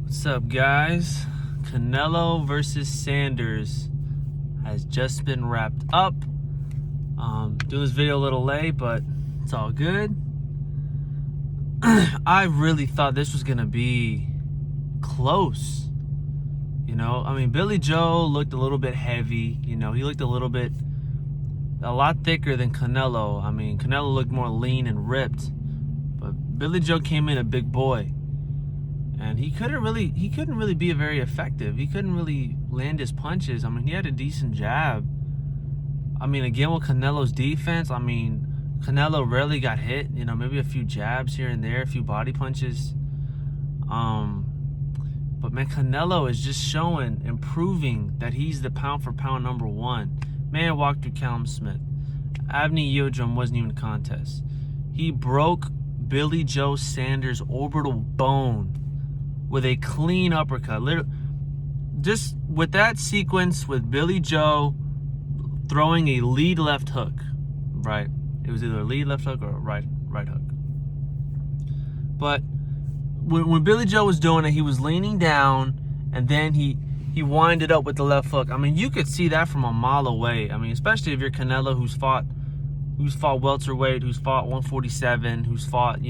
What's up, guys? Canelo versus Saunders has just been wrapped up. Doing this video a little late, but it's all good. I really thought this was gonna be close. I mean, Billy Joe looked a little bit heavy. He looked a lot thicker than Canelo. I mean, Canelo looked more lean and ripped, but Billy Joe came in a big boy. And he couldn't really be very effective. He couldn't really land his punches. I mean, he had a decent jab. I mean, again, with Canelo's defense, I mean, Canelo rarely got hit. Maybe a few jabs here and there, a few body punches. But man, Canelo is just improving that he's the pound for pound number one. Man walked through Callum Smith. Avni Yildirim wasn't even a contest. He broke Billy Joe Saunders' orbital bone with a clean uppercut. Just with that sequence with Billy Joe throwing a lead left hook, right? It was either a lead left hook or a right hook. But when Billy Joe was doing it, he was leaning down, and then he winded up with the left hook. I mean, you could see that from a mile away. I mean, especially if you're Canelo, who's fought welterweight, who's fought 147, who's fought,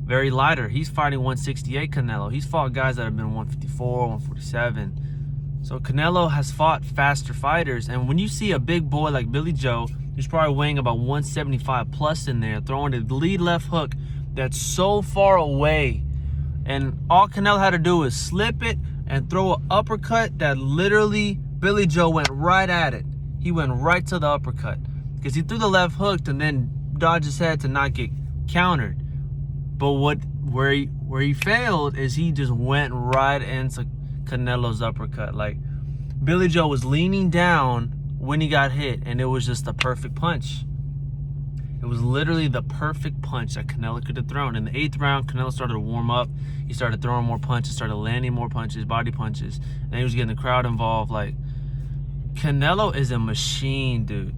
very lighter. He's fighting 168 Canelo. He's fought guys that have been 154, 147. So Canelo has fought faster fighters. And when you see a big boy like Billy Joe, who's probably weighing about 175 plus in there, throwing a lead left hook that's so far away, and all Canelo had to do was slip it and throw an uppercut that literally Billy Joe went right at it. He went right to the uppercut because he threw the left hook and then dodged his head to not get countered. But where he failed is he just went right into Canelo's uppercut. Like, Billy Joe was leaning down when he got hit, and it was just the perfect punch. It was literally the perfect punch that Canelo could have thrown. In the 8th round, Canelo started to warm up. He started throwing more punches, started landing more punches, body punches, and he was getting the crowd involved. Like, Canelo is a machine, dude.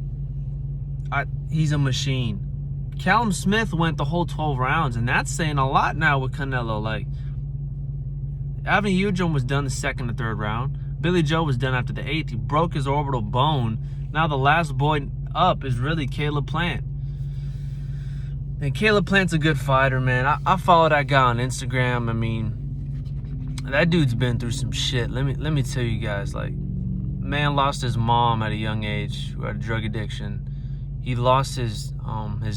He's a machine. Callum Smith went the whole 12 rounds, and that's saying a lot now with Canelo. Like, Avni Yildirim was done the 2nd and 3rd round. Billy Joe was done after the 8th. He broke his orbital bone. Now the last boy up is really Caleb Plant. And Caleb Plant's a good fighter, man. I follow that guy on Instagram. I mean, that dude's been through some shit. Let me tell you guys, like, man lost his mom at a young age who had a drug addiction. He lost his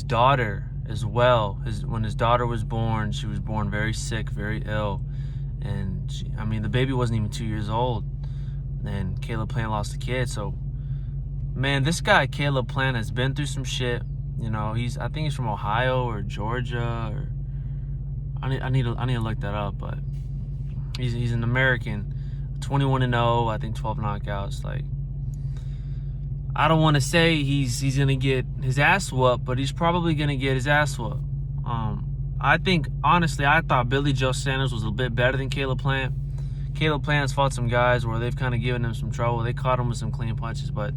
daughter as well. When his daughter was born, she was born very sick, very ill. And the baby wasn't even 2 years old. And Caleb Plant lost a kid. So, man, this guy, Caleb Plant, has been through some shit. I think he's from Ohio or Georgia. Or I need to look that up. But he's an American, 21-0. I think 12 knockouts. Like, I don't want to say he's gonna get his ass whooped, but he's probably gonna get his ass whooped. I think, honestly, I thought Billy Joe Saunders was a bit better than Caleb Plant. Caleb Plant's fought some guys where they've kind of given him some trouble. They caught him with some clean punches, but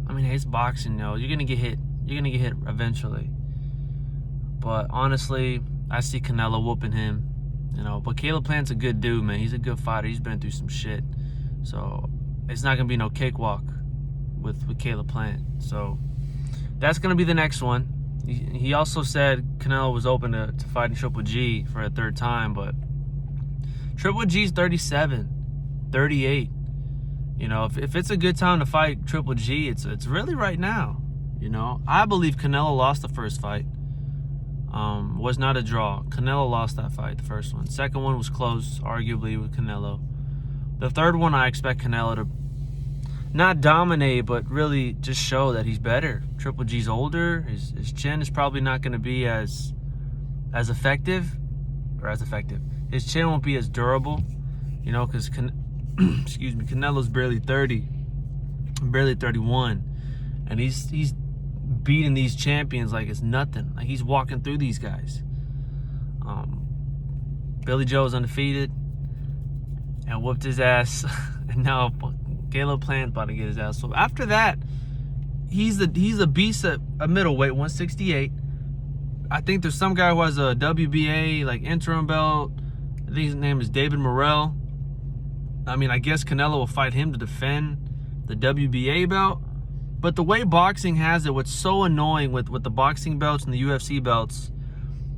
I mean, it's boxing, you're gonna get hit. You're gonna get hit eventually. But honestly, I see Canelo whooping him. But Caleb Plant's a good dude, man. He's a good fighter. He's been through some shit, so it's not gonna be no cakewalk with Caleb Plant. So that's going to be the next one. He also said Canelo was open to fighting Triple G for a 3rd time, but Triple G's 37, 38. If it's a good time to fight Triple G, it's really right now. I believe Canelo lost the first fight. Was not a draw. Canelo lost that fight, the first one. Second one was close, arguably, with Canelo. The 3rd one, I expect Canelo to not dominate, but really just show that he's better. Triple G's older. His chin is probably not going to be as effective. His chin won't be as durable, because excuse me, Canelo's barely 30, barely 31, and he's beating these champions like it's nothing. Like, he's walking through these guys. Billy Joe is undefeated and whooped his ass, and now Caleb Plant about to get his ass. So after that, he's a beast at a middleweight, 168. I think there's some guy who has a WBA like interim belt. I think his name is David Morrell. I mean, I guess Canelo will fight him to defend the WBA belt. But the way boxing has it, what's so annoying with the boxing belts and the UFC belts,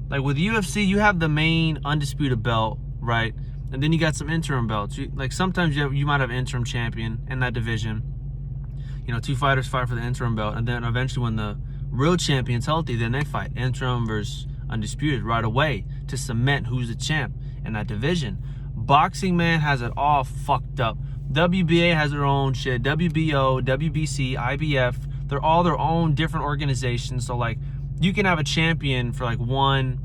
like with UFC, you have the main undisputed belt, right? And then you got some interim belts. Like sometimes you might have interim champion in that division. You know, 2 fighters fight for the interim belt, and then eventually when the real champion's healthy, then they fight interim versus undisputed right away to cement who's the champ in that division. Boxing, man, has it all fucked up. WBA has their own shit. WBO, WBC, IBF, they're all their own different organizations. So like, you can have a champion for like one.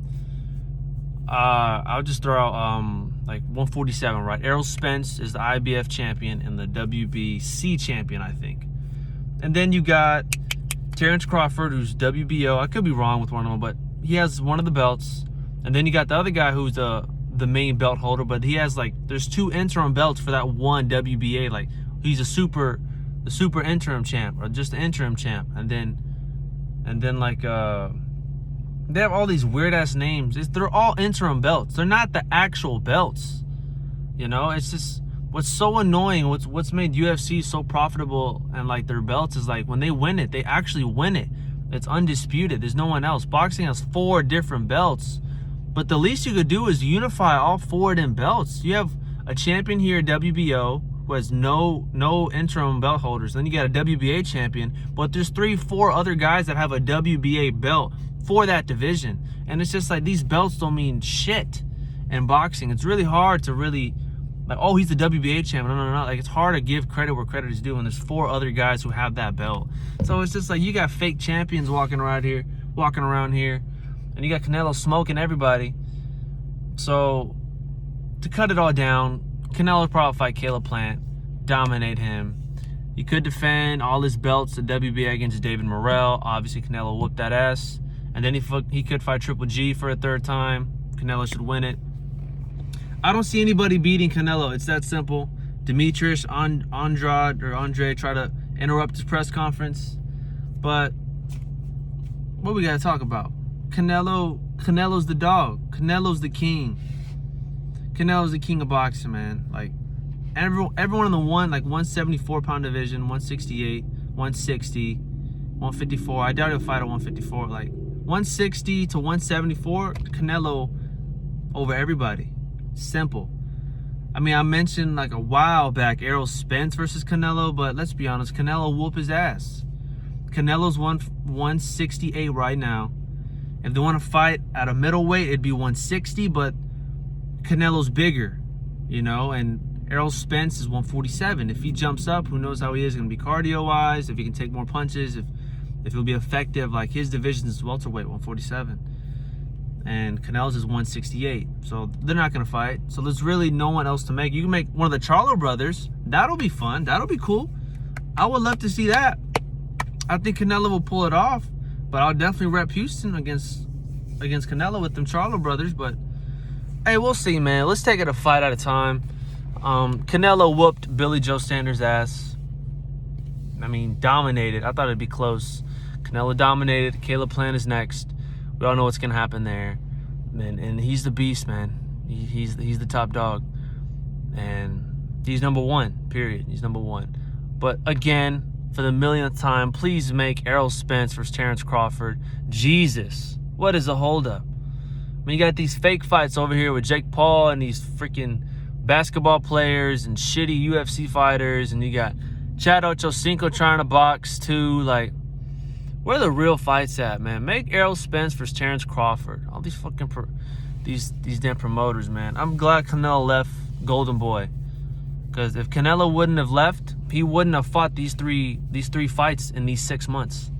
I'll just throw out like 147, right? Errol Spence is the IBF champion and the WBC champion, I think. And then you got Terrence Crawford, who's WBO. I could be wrong with one of them, but he has one of the belts. And then you got the other guy who's the main belt holder, but he has like, there's 2 interim belts for that one WBA. Like, he's the super interim champ, or just the interim champ. And then like they have all these weird ass names. They're all interim belts. They're not the actual belts. You know, it's just what's so annoying. What's made UFC so profitable and like their belts is like when they win it, they actually win it. It's undisputed. There's no one else. Boxing has 4 different belts, but the least you could do is unify all 4 of them belts. You have a champion here, WBO, who has no interim belt holders. Then you got a WBA champion, but there's 3-4 other guys that have a WBA belt for that division. And it's just like, these belts don't mean shit in boxing. It's really hard to really, like, oh, he's the WBA champion. No. Like, it's hard to give credit where credit is due, and there's 4 other guys who have that belt. So it's just like, you got fake champions walking around here, and you got Canelo smoking everybody. So to cut it all down, Canelo would probably fight Caleb Plant, dominate him. He could defend all his belts, the WBA against David Morrell. Obviously, Canelo whooped that ass. And then he could fight Triple G for a 3rd time. Canelo should win it. I don't see anybody beating Canelo. It's that simple. Demetrius, Andre try to interrupt his press conference. But what we got to talk about? Canelo's the dog. Canelo's the king. Canelo's the king of boxing, man. Like, everyone in the 174 pound division, 168, 160, 154. I doubt he'll fight at 154. Like 160 to 174, Canelo over everybody. Simple. I mean, I mentioned like a while back Errol Spence versus Canelo, but let's be honest, Canelo whoop his ass. Canelo's 168 right now. If they want to fight at a middleweight, it'd be 160, but Canelo's bigger, you know, and Errol Spence is 147. If he jumps up, who knows how he is going to be cardio-wise, if he can take more punches, if he'll be effective. Like, his division is welterweight, 147. And Canelo's is 168. So they're not going to fight. So there's really no one else to make. You can make one of the Charlo brothers. That'll be fun. That'll be cool. I would love to see that. I think Canelo will pull it off. But I'll definitely rep Houston against Canelo with them Charlo brothers. But, hey, we'll see, man. Let's take it a fight at a time. Canelo whooped Billy Joe Sanders' ass. I mean, dominated. I thought it'd be close. Canelo dominated. Caleb Plant is next. We all know what's going to happen there. And he's the beast, man. He's the top dog. And he's number 1, period. He's number 1. But, again, for the millionth time, please make Errol Spence versus Terrence Crawford. Jesus, what is the holdup? I mean, you got these fake fights over here with Jake Paul and these freaking basketball players and shitty UFC fighters, and you got Chad Ochocinco trying to box too. Like, where are the real fights at, man? Make Errol Spence versus Terrence Crawford. All these fucking these damn promoters, man. I'm glad Canelo left Golden Boy, because if Canelo wouldn't have left, he wouldn't have fought these three fights in these 6 months.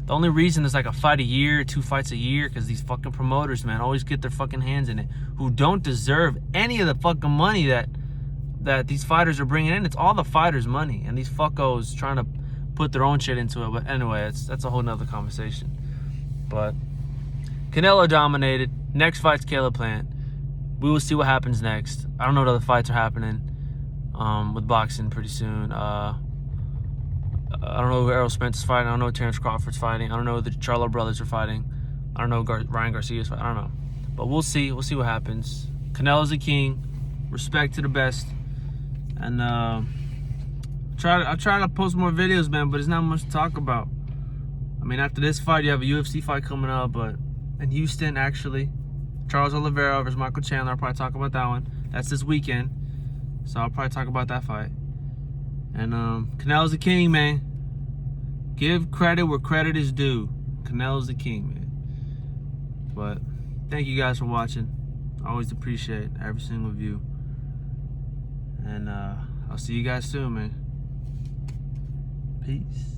The only reason is like a fight a year, 2 fights a year, because these fucking promoters, man, always get their fucking hands in it, who don't deserve any of the fucking money that these fighters are bringing in. It's all the fighters' money, and these fuckos trying to put their own shit into it. But anyway, that's a whole nother conversation. But Canelo dominated. Next fight's Caleb Plant. We will see what happens next. I don't know what other fights are happening with boxing pretty soon. I don't know who Errol Spence is fighting. I don't know who Terrence Crawford's fighting. I don't know who the Charlo brothers are fighting. I don't know who Ryan Garcia's fighting. I don't know. But we'll see. We'll see what happens. Canelo's the king. Respect to the best. And I try to post more videos, man, but there's not much to talk about. I mean, after this fight, you have a UFC fight coming up, but in Houston, actually. Charles Oliveira versus Michael Chandler. I'll probably talk about that one. That's this weekend. So I'll probably talk about that fight. And Canelo's the king, man. Give credit where credit is due. Canelo's the king, man. But thank you guys for watching. I always appreciate every single view. And I'll see you guys soon, man. Peace.